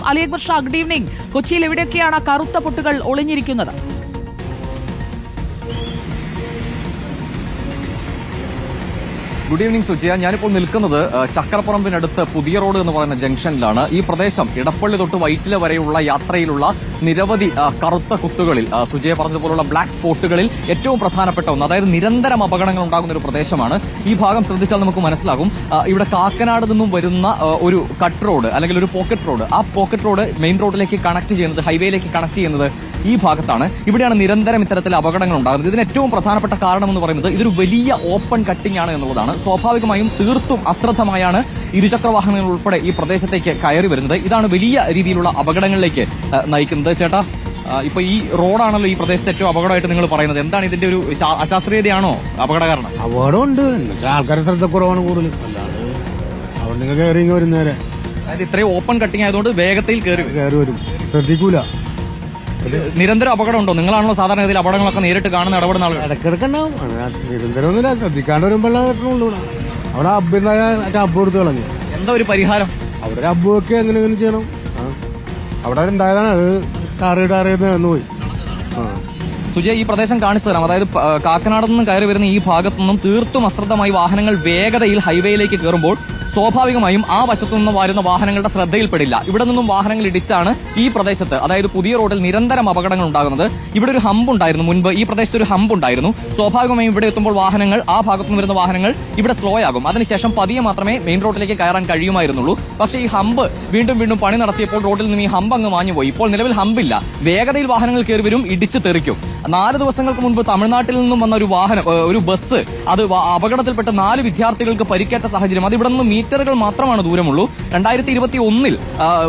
Ali Akbar Shah, good evening. കൊച്ചിയിൽ എവിടെയൊക്കെയാണ് കറുത്ത പൊട്ടുകൾ ഒളിഞ്ഞിരിക്കുന്നത്? Good evening സുജിയ. ഞാനിപ്പോൾ നിൽക്കുന്നത് ചക്കരപ്പറമ്പിനടുത്ത് പുതിയ റോഡ് എന്ന് പറയുന്ന ജംഗ്ഷനിലാണ്. ഈ പ്രദേശം ഇടപ്പള്ളി തൊട്ട് വൈറ്റില വരെയുള്ള യാത്രയിലുള്ള നിരവധി കറുത്ത കുത്തുകളിൽ, സുജിയ പറഞ്ഞതുപോലുള്ള ബ്ലാക്ക് സ്പോട്ടുകളിൽ ഏറ്റവും പ്രധാനപ്പെട്ട ഒന്ന്, അതായത് നിരന്തരം അപകടങ്ങൾ ഉണ്ടാകുന്ന ഒരു പ്രദേശമാണ്. ഈ ഭാഗം ശ്രദ്ധിച്ചാൽ നമുക്ക് മനസ്സിലാകും. ഇവിടെ കാക്കനാട് നിന്നും വരുന്ന ഒരു കട്ട് റോഡ് അല്ലെങ്കിൽ ഒരു പോക്കറ്റ് റോഡ്, ആ പോക്കറ്റ് റോഡ് മെയിൻ റോഡിലേക്ക് കണക്ട് ചെയ്യുന്നത്, ഹൈവേയിലേക്ക് കണക്ട് ചെയ്യുന്നത് ഈ ഭാഗത്താണ്. ഇവിടെയാണ് നിരന്തരം ഇത്തരത്തിൽ അപകടങ്ങൾ ഉണ്ടാകുന്നത്. ഇതിന് ഏറ്റവും പ്രധാനപ്പെട്ട കാരണം എന്ന് പറയുന്നത് ഇതൊരു വലിയ ഓപ്പൺ കട്ടിംഗ് ആണ് എന്നുള്ളതാണ്. സ്വാഭാവികമായും തീർത്തും അശ്രദ്ധമായാണ് ഇരുചക്ര വാഹനങ്ങൾ ഉൾപ്പെടെ ഈ പ്രദേശത്തേക്ക് കയറി വരുന്നത്. ഇതാണ് വലിയ രീതിയിലുള്ള അപകടങ്ങളിലേക്ക് നയിക്കുന്നത്. ചേട്ടാ, ഇപ്പൊ ഈ റോഡാണല്ലോ ഈ പ്രദേശത്ത് ഏറ്റവും അപകടമായിട്ട് നിങ്ങൾ പറയുന്നത്. എന്താണ് ഇതിന്റെ ഒരു അശാസ്ത്രീയതയാണോ അപകട കാരണം? അപകടമുണ്ട്, ആൾക്കാരുടെ ശ്രദ്ധക്കുറവാണ് കൂടുതൽ. അല്ലാതെ അവിടെ കയറി വരുന്നേരെ, അതായത് ഇത്രയും ഓപ്പൺ കട്ടിംഗ് ആയതുകൊണ്ട് വേഗത്തിൽ കയറി വരും, ശ്രദ്ധിക്കൂല. നിരന്തരം അപകടം ഉണ്ടോ? നിങ്ങളാണല്ലോ സാധാരണ ഇതിൽ അപകടങ്ങളൊക്കെ നേരിട്ട് കാണുന്ന ഇടപെടുന്ന ആളുകൾ. ഇടക്കിടക്കുണ്ടാവും, നിരന്തരമൊന്നുമില്ല, ശ്രദ്ധിക്കാണ്ട് വരുമ്പോഴുള്ള പ്രശ്നമുള്ളൂ. അവിടെ അബ്ബിണ്ടായ അബ്ബ് കൊടുത്ത് കളഞ്ഞു. എന്താ ഒരു പരിഹാരം? അവിടെ ഒരു അബ്ബൊക്കെ എങ്ങനെ ചെയ്യണം. അവിടെ ഉണ്ടായതാണ്, അത് ടാറിന്ന് പോയി. സുജയ, ഈ പ്രദേശം കാണിച്ചു തരാം. അതായത് കാക്കനാട് നിന്നും കയറി വരുന്ന ഈ ഭാഗത്തു നിന്നും തീർത്തും അശ്രദ്ധമായി വാഹനങ്ങൾ വേഗതയിൽ ഹൈവേയിലേക്ക് കയറുമ്പോൾ സ്വാഭാവികമായും ആ വശത്തു നിന്നും വരുന്ന വാഹനങ്ങളുടെ ശ്രദ്ധയിൽപ്പെടില്ല. ഇവിടെ നിന്നും വാഹനങ്ങൾ ഇടിച്ചാണ് ഈ പ്രദേശത്ത്, അതായത് പുതിയ റോഡിൽ നിരന്തരം അപകടങ്ങൾ ഉണ്ടാകുന്നത്. ഇവിടെ ഒരു ഹമ്പ് ഉണ്ടായിരുന്നു, മുൻപ് ഈ പ്രദേശത്ത് ഒരു ഹമ്പ് ഉണ്ടായിരുന്നു. സ്വാഭാവികമായും ഇവിടെ എത്തുമ്പോൾ വാഹനങ്ങൾ, ആ ഭാഗത്തു നിന്ന് വരുന്ന വാഹനങ്ങൾ ഇവിടെ സ്ലോ ആകും. അതിനുശേഷം പതിയെ മാത്രമേ മെയിൻ റോഡിലേക്ക് കയറാൻ കഴിയുമായിരുന്നുള്ളൂ. പക്ഷേ ഈ ഹമ്പ് വീണ്ടും പണി നടത്തിയപ്പോൾ റോഡിൽ നിന്ന് ഈ ഹമ്പ് അങ്ങ് മാഞ്ഞുപോയി. ഇപ്പോൾ നിലവിൽ ഹമ്പില്ല. വേഗതയിൽ വാഹനങ്ങൾ കയറി വരും, ഇടിച്ച് തെറിക്കും. 4 ദിവസങ്ങൾക്ക് മുൻപ് തമിഴ്നാട്ടിൽ നിന്നും വന്ന ഒരു വാഹനം, ഒരു ബസ്, അത് അപകടത്തിൽപ്പെട്ട് 4 വിദ്യാർത്ഥികൾക്ക് പരിക്കേറ്റ സാഹചര്യം. അത് ഇവിടെ നിന്ന് മീറ്ററുകൾ മാത്രമാണ് ദൂരമുള്ളൂ. 2021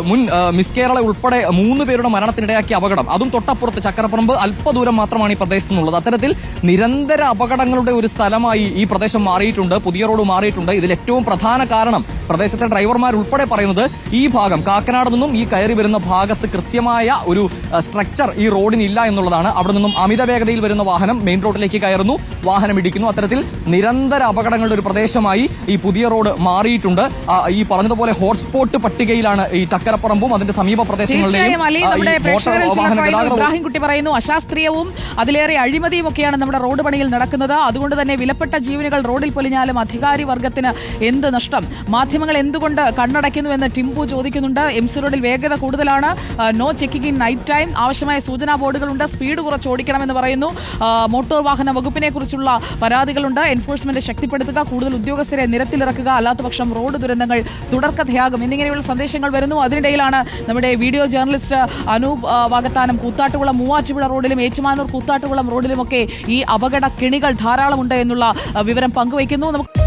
മുൻ മിസ് കേരള ഉൾപ്പെടെ 3 പേരുടെ മരണത്തിനിടയാക്കിയ അപകടം, അതും തൊട്ടപ്പുറത്ത് ചക്കരപ്പറമ്പ് അല്പദൂരം മാത്രമാണ് ഈ പ്രദേശത്തു നിന്നുള്ളത്. അത്തരത്തിൽ നിരന്തര അപകടങ്ങളുടെ ഒരു സ്ഥലമായി ഈ പ്രദേശം മാറിയിട്ടുണ്ട്, പുതിയ റോഡ് മാറിയിട്ടുണ്ട്. ഇതിൽ ഏറ്റവും പ്രധാന കാരണം പ്രദേശത്തെ ഡ്രൈവർമാർ ഉൾപ്പെടെ പറയുന്നത് ഈ ഭാഗം കാക്കനാട് നിന്നും ഈ കയറി വരുന്ന ഭാഗത്ത് കൃത്യമായ ഒരു സ്ട്രക്ചർ ഈ റോഡിനില്ല എന്നുള്ളതാണ്. അവിടെ നിന്നും അമിത വേഗതയിൽ വരുന്ന വാഹനം മെയിൻ റോഡിലേക്ക് കയറുന്നു, വാഹനം ഇടിക്കുന്നു. അത്തരത്തിൽ നിരന്തര അപകടങ്ങളുടെ ഒരു പ്രദേശമായി ഈ പുതിയ റോഡ് മാറിയിട്ടുണ്ട്. ഈ പറഞ്ഞതുപോലെ ഹോട്ട്സ്പോട്ട് പട്ടികയിലാണ് ഈ ചക്കരപ്പറമ്പും അതിന്റെ സമീപ പ്രദേശങ്ങളിലെയും. ഇബ്രാഹിംകുട്ടി പറയുന്നു, അശാസ്ത്രീയവും അതിലേറെ അഴിമതിയും ഒക്കെയാണ് നമ്മുടെ റോഡ് പണിയിൽ നടക്കുന്നത്. അതുകൊണ്ട് തന്നെ വിലപ്പെട്ട ജീവനുകൾ റോഡിൽ പൊലിഞ്ഞാലും അധികാരി വർഗത്തിന് എന്ത് നഷ്ടം? മാധ്യമങ്ങൾ എന്തുകൊണ്ട് കണ്ണടയ്ക്കുന്നുവെന്ന് ടിംപു ചോദിക്കുന്നുണ്ട്. എംസി റോഡിൽ വേഗത കൂടുതലാണ്, no checking in night time, ആവശ്യമായ സൂചനാ ബോർഡുകളുണ്ട്, സ്പീഡ് കുറച്ച് ഓടിക്കണമെന്ന് പറയുന്നു. മോട്ടോർ വാഹന വകുപ്പിനെ കുറിച്ചുള്ള പരാതികളുണ്ട്. എൻഫോഴ്സ്മെന്റ് ശക്തിപ്പെടുത്തുക, കൂടുതൽ ഉദ്യോഗസ്ഥരെ നിരത്തിലിറക്കുക, അല്ലാത്തപക്ഷം റോഡ് ദുരന്തങ്ങൾ തുടർക്കഥയാകും എന്നിങ്ങനെയുള്ള സന്ദേശങ്ങൾ വരുന്നു. അതിനിടയിലാണ് നമ്മുടെ വീഡിയോ ജേർണലിസ്റ്റ് അനൂപ് വാകത്താനം കൂത്താട്ടുകുളം മൂവാറ്റുപുഴ റോഡിലും ഏറ്റുമാനൂർ കൂത്താട്ടുകുളം റോഡിലുമൊക്കെ ഈ അപകട കെണികൾ ധാരാളമുണ്ട് എന്നുള്ള വിവരം പങ്കുവയ്ക്കുന്നു. നമുക്ക്